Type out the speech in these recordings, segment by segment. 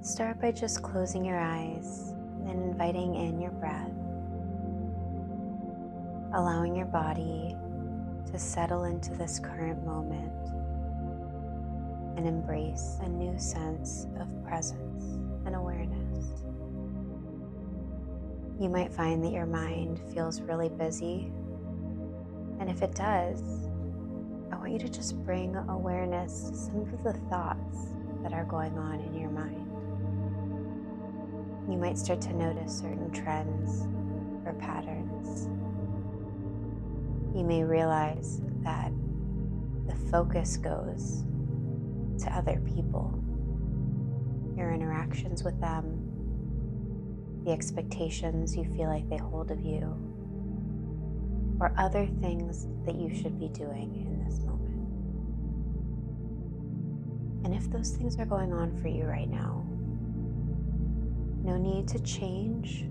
Start by just closing your eyes and inviting in your breath, allowing your body to settle into this current moment and embrace a new sense of presence and awareness. You might find that your mind feels really busy, and if it does, I want you to just bring awareness to some of the thoughts that are going on in your mind. You might start to notice certain trends or patterns. You may realize that the focus goes to other people, your interactions with them, the expectations you feel like they hold of you, or other things that you should be doing in this moment. And if those things are going on for you right now, no need to change,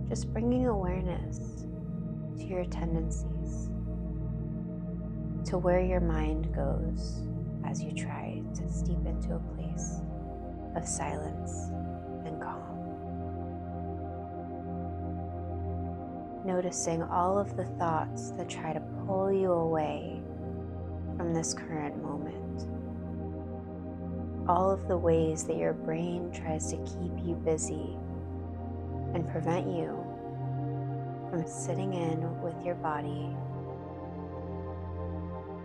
just bringing awareness to your tendencies, to where your mind goes as you try to steep into a place of silence and calm. Noticing all of the thoughts that try to pull you away from this current moment. All of the ways that your brain tries to keep you busy and prevent you from sitting in with your body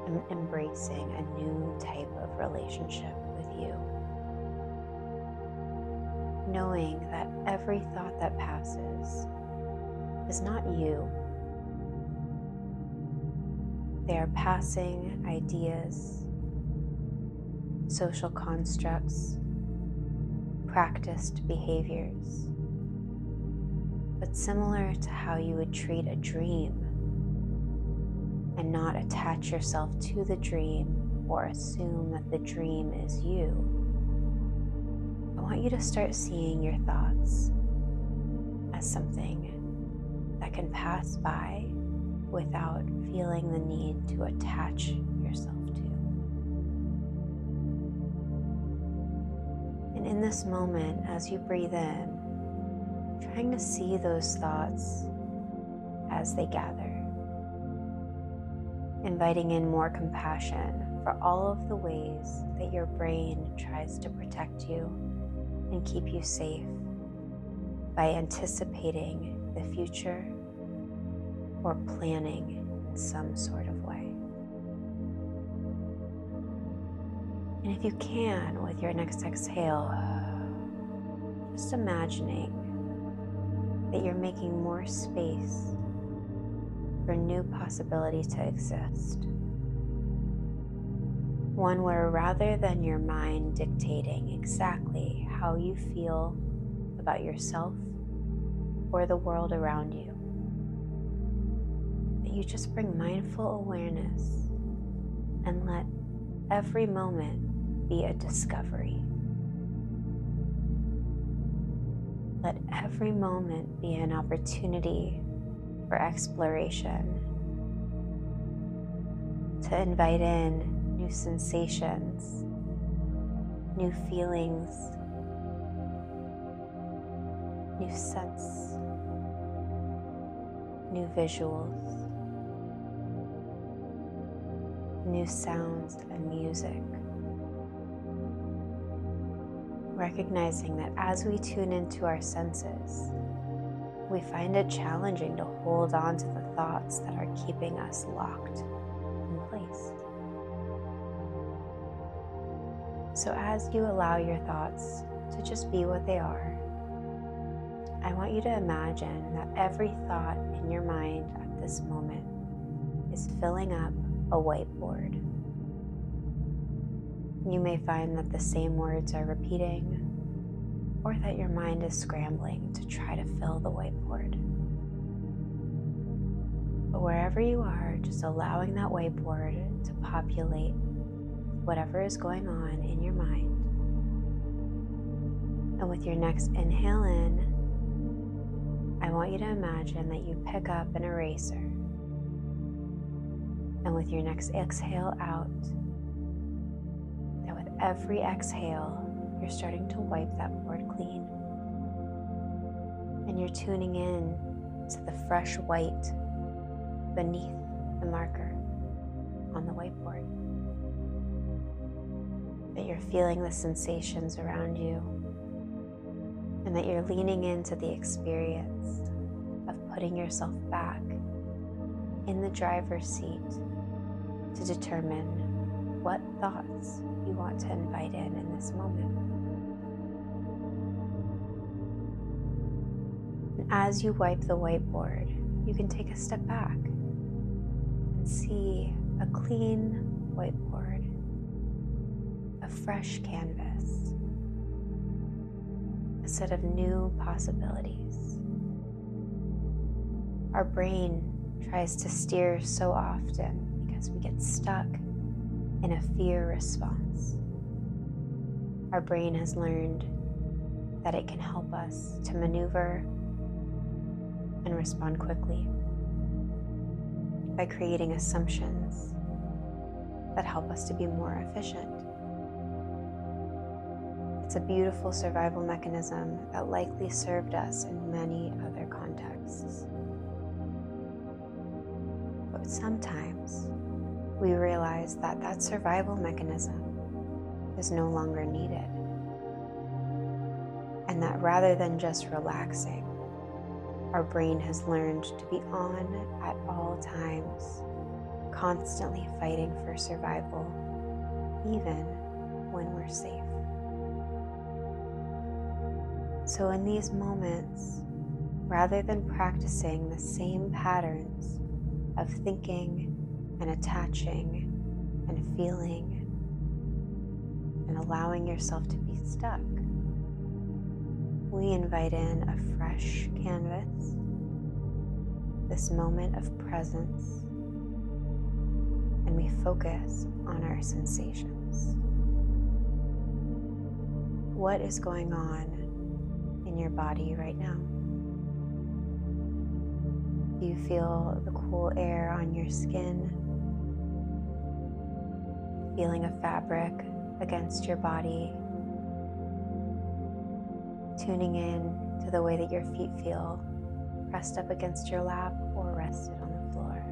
and embracing a new type of relationship with you. Knowing that every thought that passes is not you. They are passing ideas, social constructs, practiced behaviors, but similar to how you would treat a dream and not attach yourself to the dream or assume that the dream is you. I want you to start seeing your thoughts as something that can pass by without feeling the need to attach yourself to. And in this moment, as you breathe in, trying to see those thoughts as they gather, inviting in more compassion for all of the ways that your brain tries to protect you and keep you safe by anticipating the future or planning in some sort of way. And if you can, with your next exhale, just imagining that you're making more space for new possibility to exist. One where rather than your mind dictating exactly how you feel about yourself or the world around you, that you just bring mindful awareness and let every moment be a discovery. Let every moment be an opportunity for exploration, to invite in new sensations, new feelings, new scents, new visuals, new sounds and music. Recognizing that as we tune into our senses, we find it challenging to hold on to the thoughts that are keeping us locked in place. So as you allow your thoughts to just be what they are, I want you to imagine that every thought in your mind at this moment is filling up a whiteboard. You may find that the same words are repeating, or that your mind is scrambling to try to fill the whiteboard. But wherever you are, just allowing that whiteboard to populate whatever is going on in your mind. And with your next inhale in, I want you to imagine that you pick up an eraser. And with your next exhale out, that with every exhale, you're starting to wipe that board clean. And you're tuning in to the fresh white beneath the marker on the whiteboard. That you're feeling the sensations around you, and that you're leaning into the experience of putting yourself back in the driver's seat to determine what thoughts you want to invite in this moment. And as you wipe the whiteboard, you can take a step back and see a clean whiteboard, a fresh canvas, a set of new possibilities. Our brain tries to steer so often because we get stuck in a fear response. Our brain has learned that it can help us to maneuver and respond quickly by creating assumptions that help us to be more efficient. It's a beautiful survival mechanism that likely served us in many other contexts. But sometimes we realize that that survival mechanism is no longer needed, and that rather than just relaxing, our brain has learned to be on at all times, constantly fighting for survival, even when we're safe. So in these moments, rather than practicing the same patterns of thinking and attaching and feeling and allowing yourself to be stuck, we invite in a fresh canvas, this moment of presence, and we focus on our sensations. What is going on in your body right now? Do you feel the cool air on your skin? Feeling a fabric against your body? Tuning in to the way that your feet feel pressed up against your lap or rested on the floor.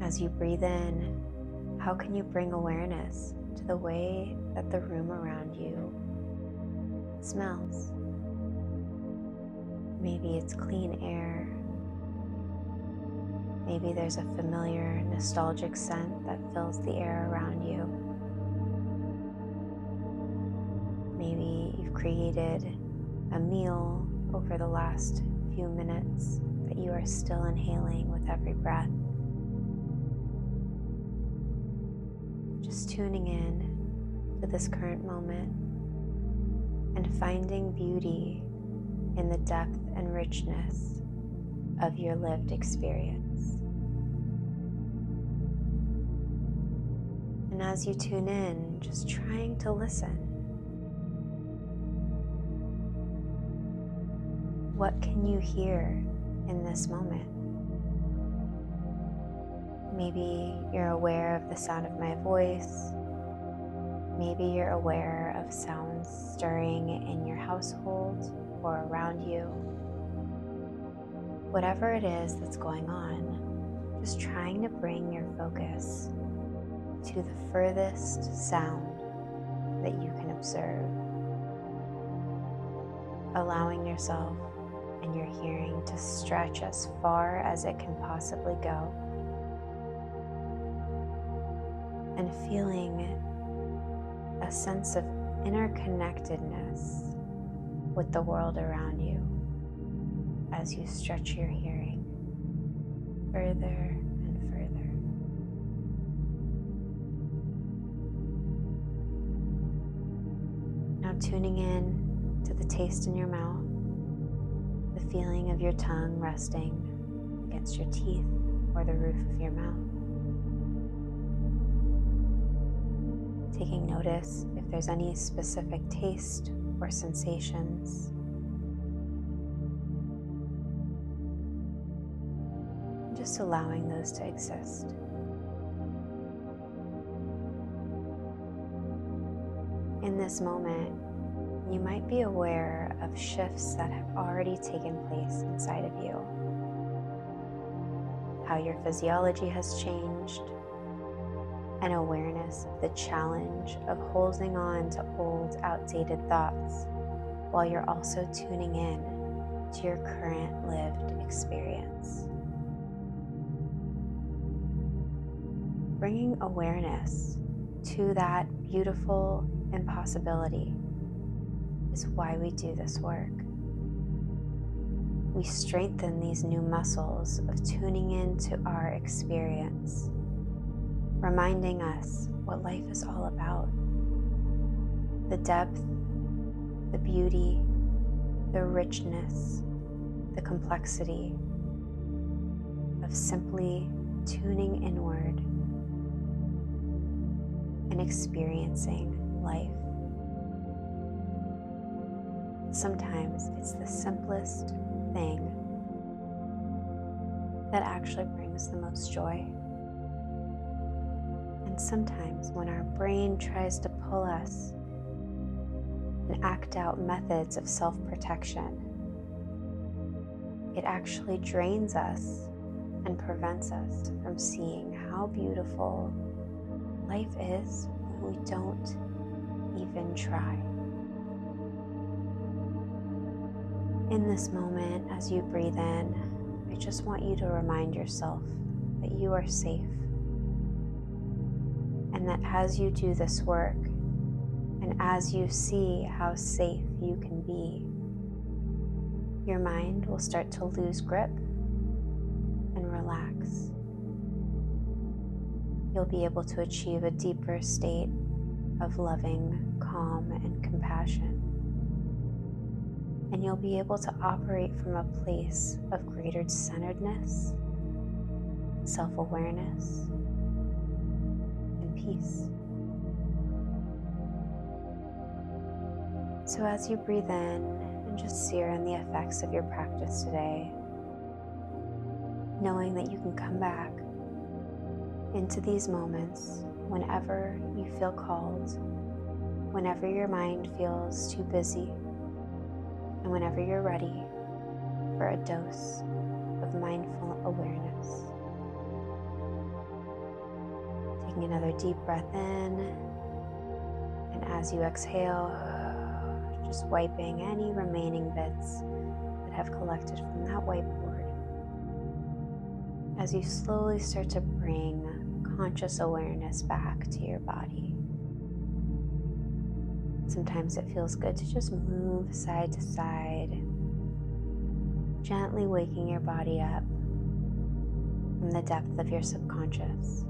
As you breathe in, how can you bring awareness to the way that the room around you smells? Maybe it's clean air. Maybe there's a familiar, nostalgic scent that fills the air around you. Maybe you've created a meal over the last few minutes that you are still inhaling with every breath. Just tuning in to this current moment and finding beauty in the depth and richness of your lived experience. And as you tune in, just trying to listen. What can you hear in this moment? Maybe you're aware of the sound of my voice. Maybe you're aware of sounds stirring in your household or around you. Whatever it is that's going on, just trying to bring your focus to the furthest sound that you can observe, allowing yourself and your hearing to stretch as far as it can possibly go, and feeling a sense of interconnectedness with the world around you as you stretch your hearing further and further. Now tuning in to the taste in your mouth, the feeling of your tongue resting against your teeth or the roof of your mouth. Taking notice if there's any specific taste or sensations. Just allowing those to exist. In this moment, you might be aware of shifts that have already taken place inside of you. How your physiology has changed, an awareness of the challenge of holding on to old, outdated thoughts while you're also tuning in to your current lived experience. Bringing awareness to that beautiful impossibility is why we do this work. We strengthen these new muscles of tuning into our experience, reminding us what life is all about. The depth, the beauty, the richness, the complexity of simply tuning inward and experiencing life. Sometimes it's the simplest thing that actually brings the most joy. And sometimes when our brain tries to pull us and act out methods of self-protection, it actually drains us and prevents us from seeing how beautiful life is when we don't even try. In this moment, as you breathe in, I just want you to remind yourself that you are safe, and that as you do this work, and as you see how safe you can be, your mind will start to lose grip and relax. You'll be able to achieve a deeper state of loving, calm, and compassion. And you'll be able to operate from a place of greater centeredness, self-awareness, and peace. So as you breathe in and just sear in the effects of your practice today, knowing that you can come back into these moments whenever you feel called, whenever your mind feels too busy, and whenever you're ready for a dose of mindful awareness. Taking another deep breath in, and as you exhale, just wiping any remaining bits that have collected from that whiteboard. As you slowly start to bring conscious awareness back to your body. Sometimes it feels good to just move side to side, gently waking your body up from the depth of your subconscious.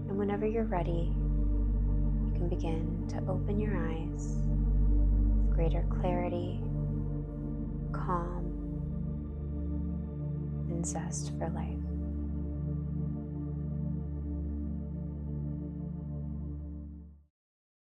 And whenever you're ready, you can begin to open your eyes with greater clarity, calm, and zest for life.